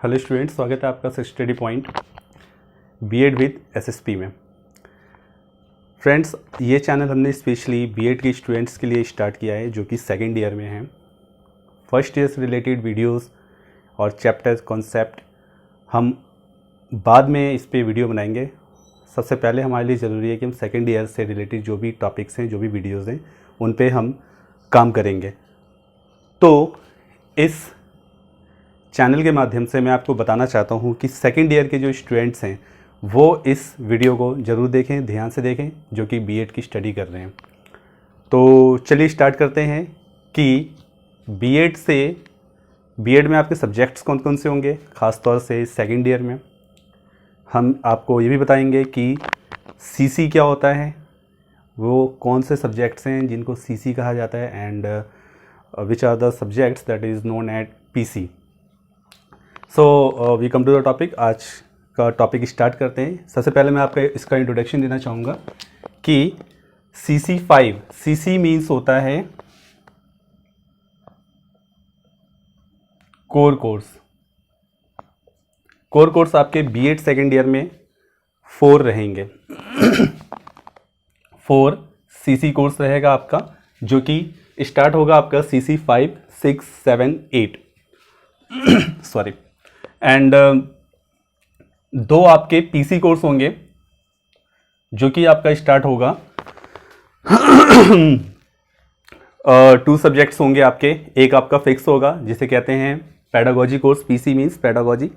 Hello students, स्वागत है आपका study point B Ed with SSP में। फ्रेंड्स, ये चैनल हमने स्पेशली बीएड के स्टूडेंट्स के लिए स्टार्ट किया है जो कि सेकेंड ईयर में हैं। फर्स्ट ईयर से रिलेटेड वीडियोस और चैप्टर कॉन्सेप्ट हम बाद में इस पे वीडियो बनाएंगे। सबसे पहले हमारे लिए ज़रूरी है कि हम सेकेंड ईयर से रिलेटेड जो भी टॉपिक्स हैं, जो भी वीडियोज़ हैं, उन पे हम काम करेंगे। तो इस चैनल के माध्यम से मैं आपको बताना चाहता हूं कि सेकेंड ईयर के जो स्टूडेंट्स हैं वो इस वीडियो को ज़रूर देखें, ध्यान से देखें, जो कि बीएड की स्टडी कर रहे हैं। तो चलिए स्टार्ट करते हैं कि बीएड में आपके सब्जेक्ट्स कौन कौन से होंगे। ख़ास तौर से सेकेंड ईयर में हम आपको ये भी बताएंगे कि सीसी क्या होता है, वो कौन से सब्जेक्ट्स हैं जिनको सीसी कहा जाता है, and which are the subjects that is known at PC. So we come to the topic. आज का टॉपिक स्टार्ट करते हैं। सबसे पहले मैं आपको इसका इंट्रोडक्शन देना चाहूँगा कि CC5, CC मीन्स होता है कोर कोर्स। कोर कोर्स आपके बीएड सेकेंड ईयर में 4 रहेंगे। 4 CC कोर्स रहेगा आपका, जो कि स्टार्ट होगा आपका CC5, 6, 7, 8 सॉरी, एंड 2 आपके पीसी कोर्स होंगे जो कि आपका स्टार्ट होगा 2 सब्जेक्ट्स होंगे आपके। एक आपका फिक्स होगा जिसे कहते हैं pedagogy course. PC means pedagogy,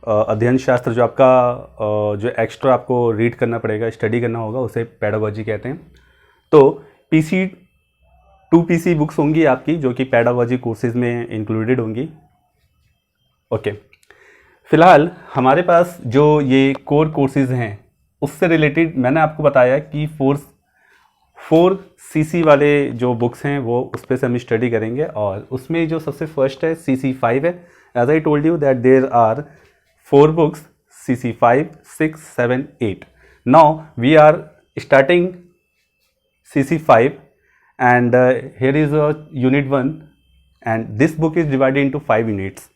अध्ययन शास्त्र। जो आपका जो एक्स्ट्रा आपको रीड करना पड़ेगा, स्टडी करना होगा, उसे पेडागोजी कहते हैं। तो पीसी 2 पीसी बुक्स होंगी आपकी जो कि पेडागोजी कोर्सेज में इंक्लूडेड होंगी। ओके, फिलहाल हमारे पास जो ये कोर कोर्सेज हैं उससे रिलेटेड मैंने आपको बताया कि 4 सीसी वाले जो बुक्स हैं वो उस पर से हम स्टडी करेंगे। और उसमें जो सबसे फर्स्ट है CC5 है। As I told you that there are 4 books, CC5, 6, 7, 8. Now we are starting CC5 and here is a unit 1 and this book is divided into 5 units.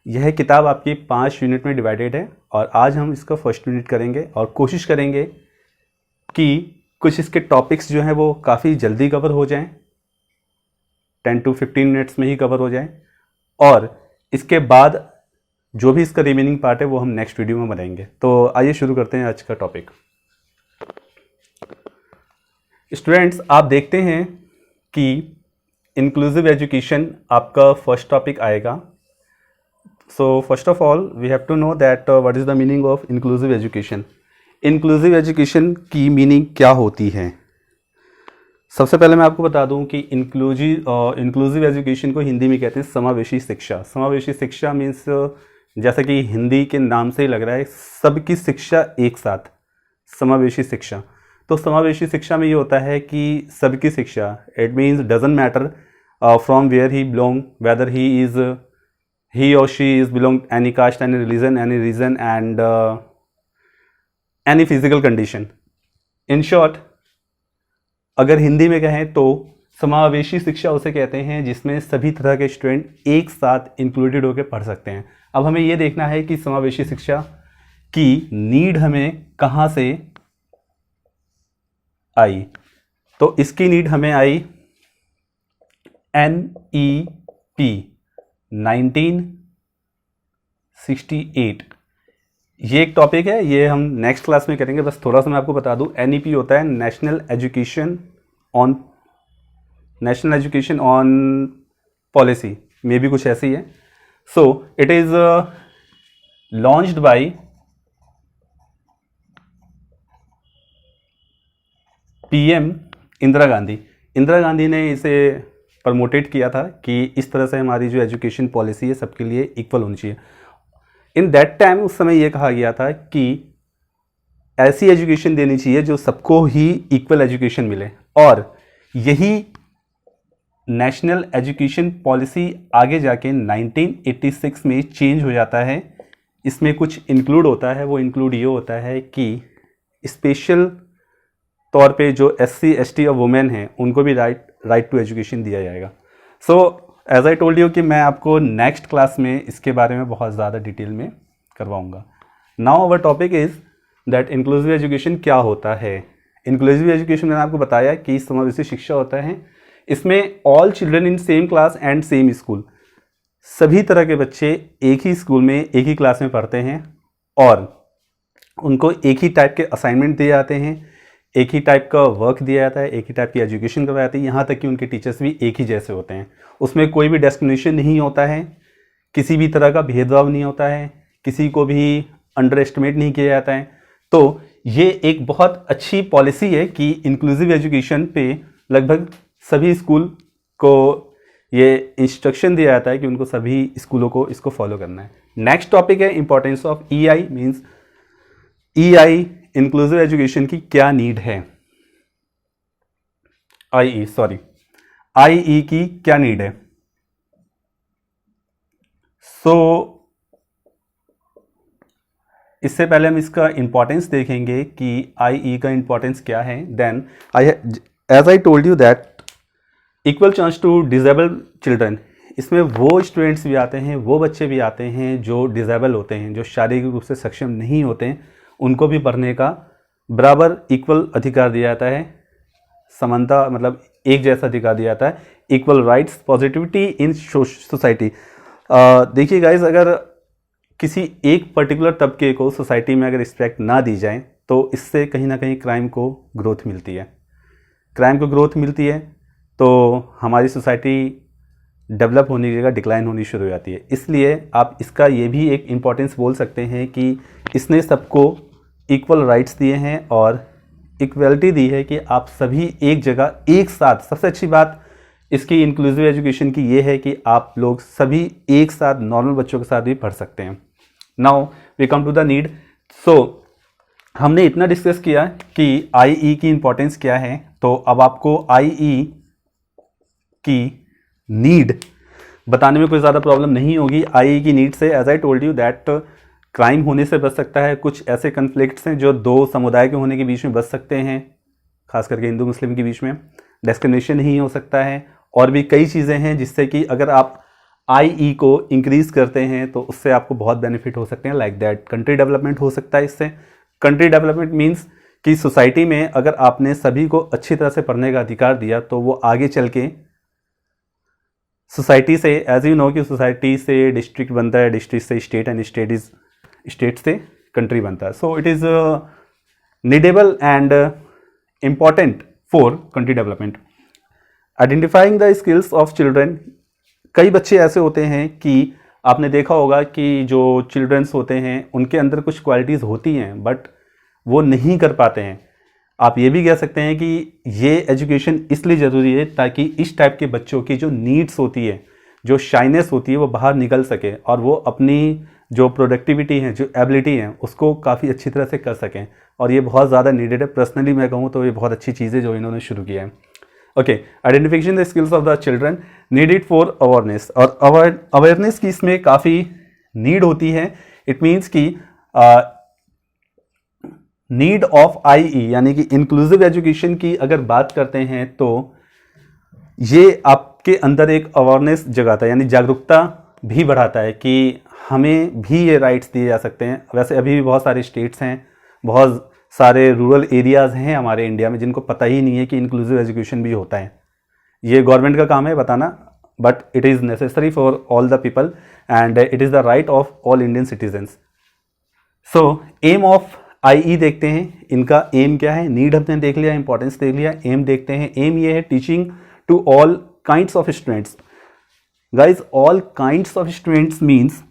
यह किताब आपकी 5 यूनिट में डिवाइडेड है और आज हम इसका फर्स्ट यूनिट करेंगे और कोशिश करेंगे कि कुछ इसके टॉपिक्स जो हैं वो काफ़ी जल्दी कवर हो जाएं, 10 to 15 मिनट्स में ही कवर हो जाएं, और इसके बाद जो भी इसका रिमेनिंग पार्ट है वो हम नेक्स्ट वीडियो में बनाएंगे। तो आइए शुरू करते हैं आज का टॉपिक। स्टूडेंट्स, आप देखते हैं कि इंक्लूसिव एजुकेशन आपका फर्स्ट टॉपिक आएगा। So first of all we have to know that what is the meaning of inclusive education. Inclusive education की मीनिंग क्या होती है? सबसे पहले मैं आपको बता दूं कि इंक्लूसिव एजुकेशन को हिंदी में कहते हैं समावेशी शिक्षा। समावेशी शिक्षा मीन्स, जैसा कि हिंदी के नाम से ही लग रहा है, सबकी शिक्षा एक साथ, समावेशी शिक्षा। तो समावेशी शिक्षा में ये होता है कि सबकी शिक्षा, it means doesn't matter from where he belong, whether he or she is belong any caste, any religion, and any physical condition. In short, अगर हिंदी में कहें तो समावेशी शिक्षा उसे कहते हैं जिसमें सभी तरह के स्टूडेंट एक साथ इंक्लूडेड होकर पढ़ सकते हैं। अब हमें ये देखना है कि समावेशी शिक्षा की नीड हमें कहाँ से आई। तो इसकी नीड हमें आई NEP 1968। ये एक टॉपिक है, ये हम नेक्स्ट क्लास में करेंगे। बस थोड़ा सा मैं आपको बता दूं, NEP होता है नेशनल एजुकेशन ऑन पॉलिसी, मे भी कुछ ऐसी है। So it is launched by PM Indira Gandhi. Indira Gandhi ने इसे प्रमोटेड किया था कि इस तरह से हमारी जो एजुकेशन पॉलिसी है सबके लिए इक्वल होनी चाहिए। इन दैट टाइम, उस समय ये कहा गया था कि ऐसी एजुकेशन देनी चाहिए जो सबको ही इक्वल एजुकेशन मिले। और यही नेशनल एजुकेशन पॉलिसी आगे जाके 1986 में चेंज हो जाता है। इसमें कुछ इंक्लूड होता है। वो इंक्लूड ये होता है कि स्पेशल तौर पे जो SC ST और वुमेन हैं उनको भी राइट टू एजुकेशन दिया जाएगा। So as I told you कि मैं आपको नेक्स्ट क्लास में इसके बारे में बहुत ज़्यादा डिटेल में करवाऊंगा। Now our topic is that inclusive education क्या होता है। इंक्लूसिव एजुकेशन मैंने आपको बताया कि समावेशी शिक्षा होता है। इसमें all children in same class and same school, सभी तरह के बच्चे एक ही स्कूल में एक ही क्लास में पढ़ते हैं और उनको एक ही टाइप के असाइनमेंट दिए जाते हैं, एक ही टाइप का वर्क दिया जाता है, एक ही टाइप की एजुकेशन करवाई जाती है, यहाँ तक कि उनके टीचर्स भी एक ही जैसे होते हैं। उसमें कोई भी डिस्क्रिमिनेशन नहीं होता है, किसी भी तरह का भेदभाव नहीं होता है, किसी को भी अंडर एस्टिमेट नहीं किया जाता है। तो ये एक बहुत अच्छी पॉलिसी है कि इंक्लूसिव एजुकेशन पे लगभग सभी स्कूल को ये इंस्ट्रक्शन दिया जाता है कि उनको सभी स्कूलों को इसको फॉलो करना है। नेक्स्ट टॉपिक है importance of EI. Means EI inclusive education की क्या नीड है, आईई की क्या नीड है। इससे पहले हम इसका इंपॉर्टेंस देखेंगे कि आईई का इंपॉर्टेंस क्या है। Then as I told you that equal chance to disabled children, इसमें वो स्टूडेंट्स भी आते हैं, वो बच्चे भी आते हैं जो डिसेबल होते हैं, जो शारीरिक रूप से सक्षम नहीं होते हैं, उनको भी पढ़ने का बराबर इक्वल अधिकार दिया जाता है। समानता मतलब एक जैसा अधिकार दिया जाता है। Equal rights, positivity in society. देखिए गाइज, अगर किसी एक पर्टिकुलर तबके को सोसाइटी में अगर रिस्पेक्ट ना दी जाए तो इससे कहीं ना कहीं क्राइम को ग्रोथ मिलती है। क्राइम को ग्रोथ मिलती है तो हमारी सोसाइटी डेवलप होने की जगह डिक्लाइन होनी शुरू हो जाती है। इसलिए आप इसका ये भी एक इम्पॉर्टेंस बोल सकते हैं कि इसने सबको इक्वल राइट्स दिए हैं और इक्वलिटी दी है कि आप सभी एक जगह एक साथ। सबसे अच्छी बात इसकी इंक्लूसिव एजुकेशन की ये है कि आप लोग सभी एक साथ नॉर्मल बच्चों के साथ भी पढ़ सकते हैं। Now we come to the need. So हमने इतना डिस्कस किया कि आईई की इंपॉर्टेंस क्या है, तो अब आपको आईई की नीड बताने में कोई ज़्यादा प्रॉब्लम नहीं होगी। आईई की नीड से as I told you that crime होने से बच सकता है। कुछ ऐसे कन्फ्लिक्ट्स हैं जो दो समुदाय के होने के बीच में बच सकते हैं, खास करके हिंदू मुस्लिम के बीच में। डिस्क्रिमिनेशन नहीं हो सकता है और भी कई चीज़ें हैं जिससे कि अगर आप आईई को इंक्रीज़ करते हैं तो उससे आपको बहुत बेनिफिट हो सकते हैं। लाइक दैट कंट्री डेवलपमेंट हो सकता है इससे। कंट्री डेवलपमेंट मीन्स कि सोसाइटी में अगर आपने सभी को अच्छी तरह से पढ़ने का अधिकार दिया तो वो आगे चल के सोसाइटी से, एज यू नो कि सोसाइटी से डिस्ट्रिक्ट बनता है, डिस्ट्रिक्ट से स्टेट एंड स्टेट से कंट्री बनता है। So it is needable and important for country development. Identifying the skills of children. कई बच्चे ऐसे होते हैं कि आपने देखा होगा कि जो चिल्ड्रंस होते हैं उनके अंदर कुछ क्वालिटीज़ होती हैं बट वो नहीं कर पाते हैं। आप ये भी कह सकते हैं कि ये एजुकेशन इसलिए ज़रूरी है ताकि इस टाइप के बच्चों की जो नीड्स होती है, जो शाइनेस होती है, वो बाहर निकल सके और वो अपनी जो प्रोडक्टिविटी है, जो एबिलिटी है, उसको काफ़ी अच्छी तरह से कर सकें। और ये बहुत ज़्यादा नीडेड है। पर्सनली मैं कहूँ तो ये बहुत अच्छी चीज़ है जो इन्होंने शुरू किया है। Okay, identification the skills of the children needed for awareness. और अवेयरनेस की इसमें काफ़ी नीड होती है। इट मीन्स कि नीड ऑफ आईई यानी कि इंक्लूसिव एजुकेशन की अगर बात करते हैं तो ये आपके अंदर एक अवेयरनेस जगाता है, यानी जागरूकता भी बढ़ाता है कि हमें भी ये राइट्स दिए जा सकते हैं। वैसे अभी भी बहुत सारे स्टेट्स हैं, बहुत सारे रूरल एरियाज़ हैं हमारे इंडिया में जिनको पता ही नहीं है कि इंक्लूसिव एजुकेशन भी होता है। ये गवर्नमेंट का काम है बताना, but it is necessary for all the people and it is the right of all Indian citizens. So aim of IE देखते हैं, इनका एम क्या है। नीड हमने देख लिया, इंपॉर्टेंस देख लिया, एम देखते हैं। एम ये है teaching to all kinds of students. Guys, all kinds of students means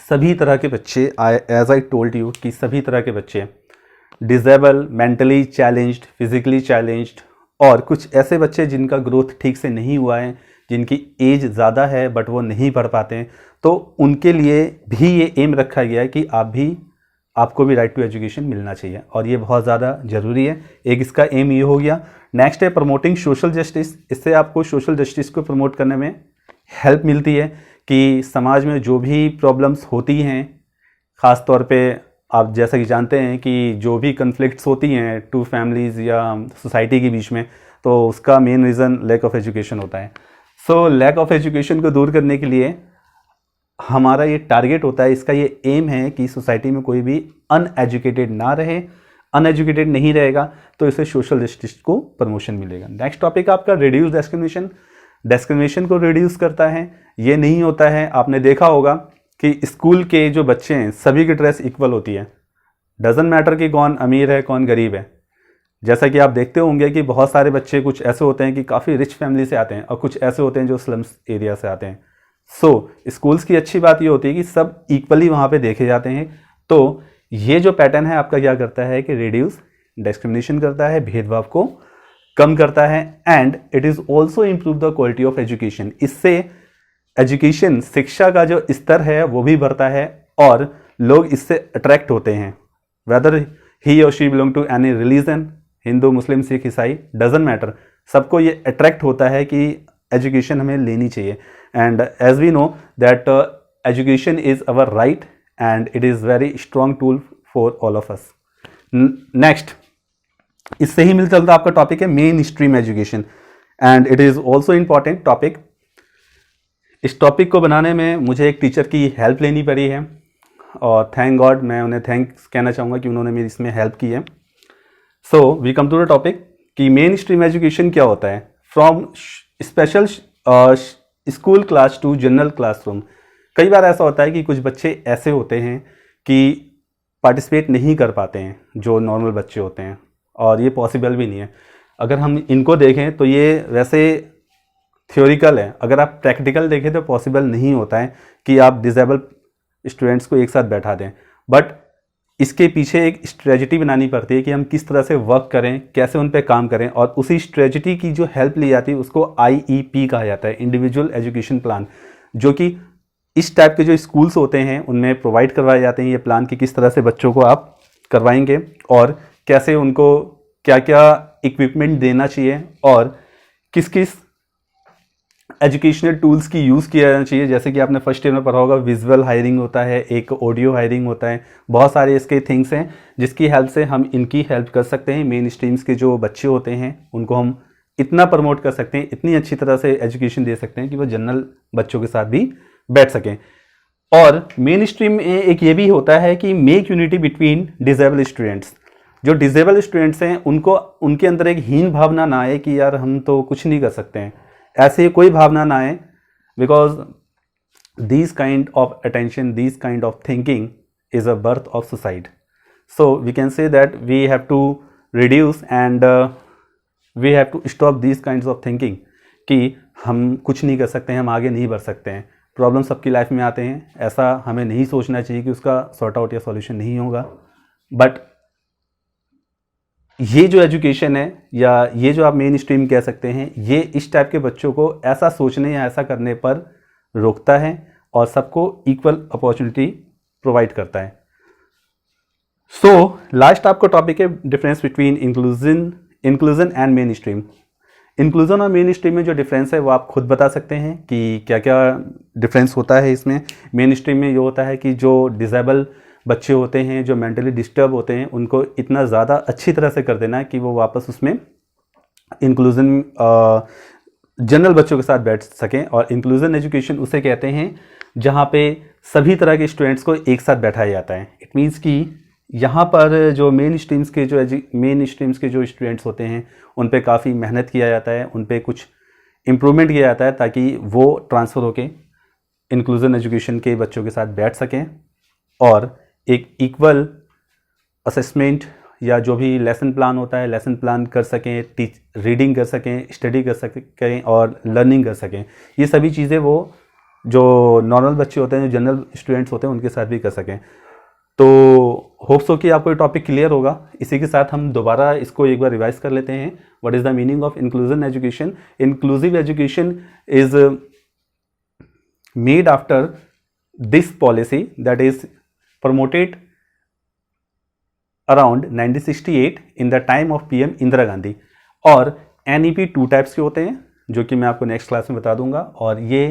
सभी तरह के बच्चे। एज आई टोल्ड यू कि सभी तरह के बच्चे, disable, mentally challenged, physically challenged और कुछ ऐसे बच्चे जिनका ग्रोथ ठीक से नहीं हुआ है, जिनकी एज ज़्यादा है बट वो नहीं पढ़ पाते हैं, तो उनके लिए भी ये एम रखा गया है कि आपको भी राइट टू एजुकेशन मिलना चाहिए और ये बहुत ज़्यादा ज़रूरी है। एक इसका एम ये हो गया। नेक्स्ट है प्रमोटिंग सोशल जस्टिस। इससे आपको सोशल जस्टिस को प्रमोट करने में हेल्प मिलती है कि समाज में जो भी प्रॉब्लम्स होती हैं, ख़ास तौर पे आप जैसा कि जानते हैं कि जो भी कन्फ्लिक्ट्स होती हैं टू फैमिलीज़ या सोसाइटी के बीच में, तो उसका main reason lack of education होता है। सो लैक ऑफ एजुकेशन को दूर करने के लिए हमारा ये टारगेट होता है, इसका ये एम है कि सोसाइटी में कोई भी अनएजुकेटेड ना रहे। अनएजुकेटेड नहीं रहेगा तो इसे सोशल जस्टिस को प्रमोशन मिलेगा। नेक्स्ट टॉपिक आपका रिड्यूस डिस्क्रिमिनेशन। डिस्क्रिमिनेशन को रिड्यूस करता है। ये नहीं होता है, आपने देखा होगा कि स्कूल के जो बच्चे हैं सभी की ड्रेस इक्वल होती है, डजंट मैटर कि कौन अमीर है कौन गरीब है। जैसा कि आप देखते होंगे कि बहुत सारे बच्चे कुछ ऐसे होते हैं कि काफ़ी रिच फैमिली से आते हैं और कुछ ऐसे होते हैं जो स्लम्स एरिया से आते हैं। स्कूल्स की अच्छी बात ये होती है कि सब इक्वली वहाँ पे देखे जाते हैं। तो ये जो पैटर्न है आपका क्या करता है कि रिड्यूस डिस्क्रिमिनेशन करता है, भेदभाव को कम करता है, and it is also improve the quality of education. इससे एजुकेशन शिक्षा का जो स्तर है वो भी बढ़ता है और लोग इससे अट्रैक्ट होते हैं। वेदर ही और she belong to any religion, Hindu Muslim Sikh ईसाई डजंट मैटर, सबको ये अट्रैक्ट होता है कि एजुकेशन हमें लेनी चाहिए। And as we know that education is our right and it is very strong tool for all of us. Next, इससे ही मिलता जुलता आपका टॉपिक है mainstream education, and it is also important topic. इस टॉपिक को बनाने में मुझे एक टीचर की हेल्प लेनी पड़ी है और थैंक गॉड, मैं उन्हें थैंक्स कहना चाहूँगा कि उन्होंने मेरी इसमें हेल्प की है। So we come to the topic कि मेन स्ट्रीम एजुकेशन क्या होता है। From special school class to general classroom. कई बार ऐसा होता है कि कुछ बच्चे ऐसे होते हैं कि पार्टिसिपेट नहीं कर पाते हैं जो नॉर्मल बच्चे होते हैं, और ये पॉसिबल भी नहीं है। अगर हम इनको देखें तो ये वैसे थ्योरिकल है, अगर आप प्रैक्टिकल देखें तो पॉसिबल नहीं होता है कि आप डिसेबल स्टूडेंट्स को एक साथ बैठा दें। बट इसके पीछे एक स्ट्रेटजी बनानी पड़ती है कि हम किस तरह से वर्क करें, कैसे उन पे काम करें, और उसी स्ट्रेटजी की जो हेल्प ली जाती है उसको IEP कहा जाता है, इंडिविजुअल एजुकेशन प्लान, जो कि इस टाइप के जो स्कूल्स होते हैं उनमें प्रोवाइड करवाए जाते हैं ये प्लान कि किस तरह से बच्चों को आप करवाएंगे और कैसे उनको क्या क्या इक्विपमेंट देना चाहिए और किस किस एजुकेशनल टूल्स की यूज़ किया जाना चाहिए। जैसे कि आपने फर्स्ट ईयर में पढ़ा होगा, विजुअल हायरिंग होता है, एक ऑडियो हायरिंग होता है, बहुत सारे इसके थिंग्स हैं जिसकी हेल्प से हम इनकी हेल्प कर सकते हैं। मेन स्ट्रीम्स के जो बच्चे होते हैं उनको हम इतना प्रमोट कर सकते हैं, इतनी अच्छी तरह से एजुकेशन दे सकते हैं कि वो जनरल बच्चों के साथ भी बैठ सकें। और मेन स्ट्रीम में एक ये भी होता है कि make unity between disable students. जो डिसेबल स्टूडेंट्स हैं उनको उनके अंदर एक हीन भावना ना आए कि यार हम तो कुछ नहीं कर सकते हैं, ऐसे कोई भावना ना आए, because these kind of attention, these kind of thinking is a birth of suicide. So we can say that we have to reduce and we have to stop these kinds of thinking कि हम कुछ नहीं कर सकते हैं, हम आगे नहीं बढ़ सकते हैं। प्रॉब्लम सबकी लाइफ में आते हैं, ऐसा हमें नहीं सोचना चाहिए कि उसका सॉर्ट आउट या सॉल्यूशन नहीं होगा। बट ये जो एजुकेशन है या ये जो आप मेन स्ट्रीम कह सकते हैं, ये इस टाइप के बच्चों को ऐसा सोचने या ऐसा करने पर रोकता है और सबको इक्वल अपॉर्चुनिटी प्रोवाइड करता है। सो लास्ट आपका टॉपिक है difference between inclusion and main stream. Inclusion और मेन स्ट्रीम में जो डिफरेंस है वो आप खुद बता सकते हैं कि क्या क्या डिफरेंस होता है इसमें। मेन स्ट्रीम में ये होता है कि जो डिसेबल बच्चे होते हैं, जो मेंटली डिस्टर्ब होते हैं, उनको इतना ज़्यादा अच्छी तरह से कर देना है कि वो वापस उसमें इंक्लूजन जनरल बच्चों के साथ बैठ सकें। और इंक्लूजन एजुकेशन उसे कहते हैं जहाँ पे सभी तरह के स्टूडेंट्स को एक साथ बैठाया जाता है। इट मीन्स कि यहाँ पर जो मेन स्ट्रीम्स के जो स्टूडेंट्स होते हैं उन पे काफ़ी मेहनत किया जाता है, उन पे कुछ इम्प्रूवमेंट किया जाता है ताकि वो ट्रांसफ़र होके इंक्लूजन एजुकेशन के बच्चों के साथ बैठ सकें और एक इक्वल असेसमेंट या जो भी लेसन प्लान होता है लेसन प्लान कर सकें, रीडिंग कर सकें, स्टडी कर सकें और लर्निंग कर सकें। ये सभी चीज़ें वो जो नॉर्मल बच्चे होते हैं, जो जनरल स्टूडेंट्स होते हैं, उनके साथ भी कर सकें। तो होप सो कि आपको ये टॉपिक क्लियर होगा। इसी के साथ हम दोबारा इसको एक बार रिवाइज कर लेते हैं। What is the meaning of inclusion education? Inclusive education is made after this policy that is promoted around 1968 in the time of PM Indira Gandhi. और NEP 2 टाइप्स के होते हैं जो कि मैं आपको नेक्स्ट क्लास में बता दूंगा। और ये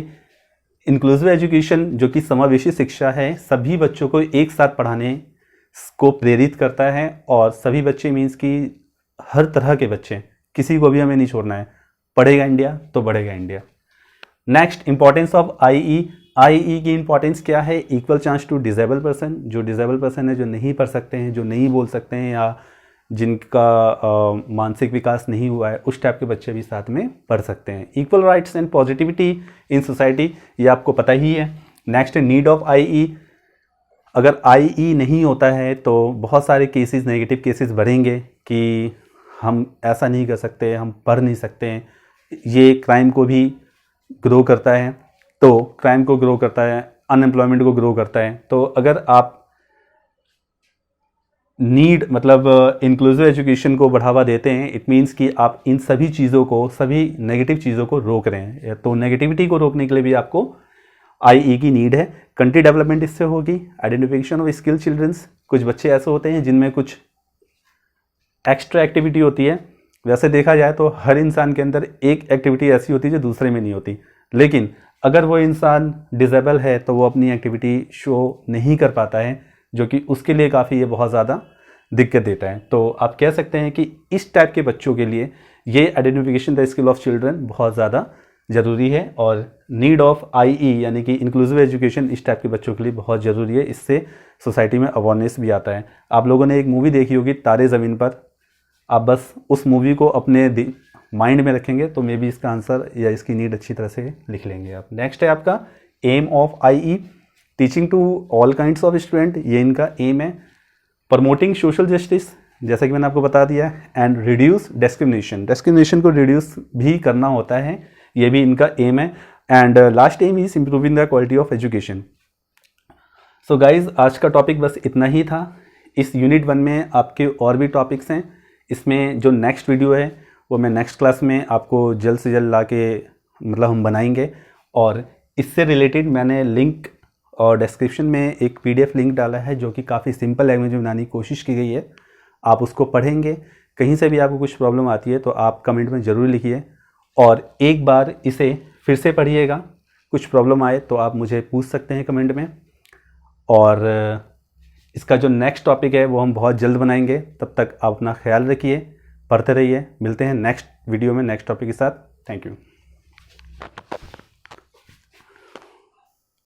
इंक्लूसिव एजुकेशन जो कि समावेशी शिक्षा है, सभी बच्चों को एक साथ पढ़ाने को प्रेरित करता है। और सभी बच्चे मीन्स कि हर तरह के बच्चे, किसी को भी हमें नहीं छोड़ना है। पढ़ेगा इंडिया तो बढ़ेगा India. Next importance of IE. IE की इंपॉर्टेंस क्या है? Equal chance to disable person. जो डिसेबल पर्सन है, जो नहीं पढ़ सकते हैं, जो नहीं बोल सकते हैं, या जिनका मानसिक विकास नहीं हुआ है, उस टाइप के बच्चे भी साथ में पढ़ सकते हैं। Equal rights and positivity in society, ये आपको पता ही है। Next need of IE. अगर आईई नहीं होता है तो बहुत सारे केसेस, नेगेटिव केसेस बढ़ेंगे कि हम ऐसा नहीं कर सकते, हम पढ़ नहीं सकते हैं। ये क्राइम को भी ग्रो करता है, तो क्राइम को ग्रो करता है, अनएम्प्लॉयमेंट को ग्रो करता है। तो अगर आप नीड मतलब इंक्लूसिव एजुकेशन को बढ़ावा देते हैं, इट मीन्स कि आप इन सभी चीज़ों को, सभी नेगेटिव चीज़ों को रोक रहे हैं। तो नेगेटिविटी को रोकने के लिए भी आपको आईई की नीड है। कंट्री डेवलपमेंट इससे होगी। Identification of skill childrens. कुछ बच्चे ऐसे होते हैं जिनमें कुछ एक्स्ट्रा एक्टिविटी होती है। वैसे देखा जाए तो हर इंसान के अंदर एक एक्टिविटी ऐसी होती है जो दूसरे में नहीं होती, लेकिन अगर वो इंसान डिसेबल है तो वो अपनी एक्टिविटी शो नहीं कर पाता है, जो कि उसके लिए काफ़ी ये बहुत ज़्यादा दिक्कत देता है। तो आप कह सकते हैं कि इस टाइप के बच्चों के लिए ये identification the skill of children बहुत ज़्यादा ज़रूरी है, और नीड ऑफ आईई यानी कि इंक्लूसिव एजुकेशन इस टाइप के बच्चों के लिए बहुत ज़रूरी है। इससे सोसाइटी में अवेयरनेस भी आता है। आप लोगों ने एक मूवी देखी होगी तारे ज़मीन पर। आप बस उस मूवी को अपने माइंड में रखेंगे तो मे बी इसका आंसर या इसकी नीड अच्छी तरह से लिख लेंगे आप। नेक्स्ट है आपका aim of IE. Teaching to all kinds of student, ये इनका एम है। प्रमोटिंग सोशल जस्टिस, जैसा कि मैंने आपको बता दिया है। एंड रिड्यूस डिस्क्रिमिनेशन, डिस्क्रिमिनेशन को रिड्यूस भी करना होता है, ये भी इनका एम है। And last aim is improving the quality of education. So guys, आज का टॉपिक बस इतना ही था। इस यूनिट 1 में आपके और भी टॉपिक्स हैं। इसमें जो नेक्स्ट वीडियो है वो मैं नेक्स्ट क्लास में आपको जल्द से जल्द ला के मतलब हम बनाएंगे। और इससे रिलेटेड मैंने लिंक और डिस्क्रिप्शन में एक PDF लिंक डाला है, जो कि काफ़ी सिंपल लैंग्वेज में बनाने की कोशिश की गई है। आप उसको पढ़ेंगे। कहीं से भी आपको कुछ प्रॉब्लम आती है तो आप कमेंट में ज़रूर लिखिए, और एक बार इसे फिर से पढ़िएगा। कुछ प्रॉब्लम आए तो आप मुझे पूछ सकते हैं कमेंट में। और इसका जो नेक्स्ट टॉपिक है वो हम बहुत जल्द बनाएंगे। तब तक आप अपना ख्याल रखिए, पढ़ते रहिए। मिलते हैं नेक्स्ट वीडियो में नेक्स्ट टॉपिक के साथ। Thank you.